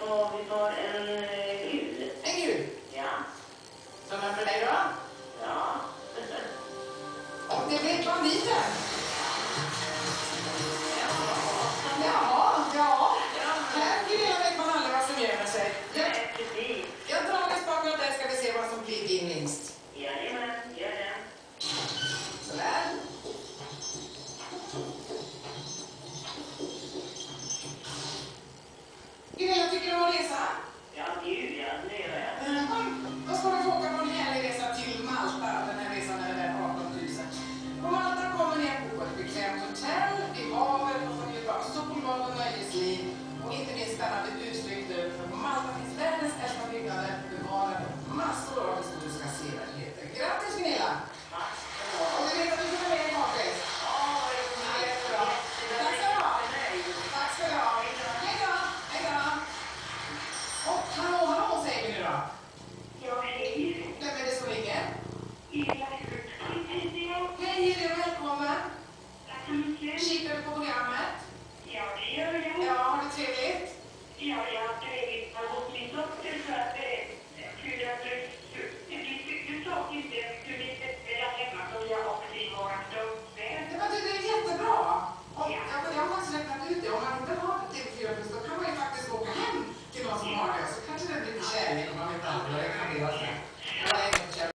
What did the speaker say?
vi tar en gul. En gul? Ja. Som är för dig då? Ja. Och det blir banditen. Ja. Här Gunilla vet man aldrig vad som gömmer sig. Jag drar en spak åt dig, ska vi se vad som blir din vinst. Jajamän, gör det. Sådär. Gunilla, tycker du om att resa? Ja, gud, ja, det gör jag. Då ska du få åka på en härlig resa till Malta. Den här resan är värd 18 000. På Malta kommer ni att bo på ett bekvämt hotell vid havet och får njuta av solbad och nöjesliv. Och inte minst spännande utflykter, för på Malta finns världens äldsta byggnader bevarade och massor av historiska sevärdheter. Grattis Gunilla! Tack. Och du vet att du får med dig bakis. Ja, vad är det? Jättebra. Tack ska du ha. Tack ska du ha. Hej då. Hej då. Och hallå säger vi nu då. Ja, hej. Vem är det som ringer? Ja. Hej, är du välkommen? Tack så mycket. Kikar du på programmet? Ja, det gör jag. Ja, har du trevligt? Ja,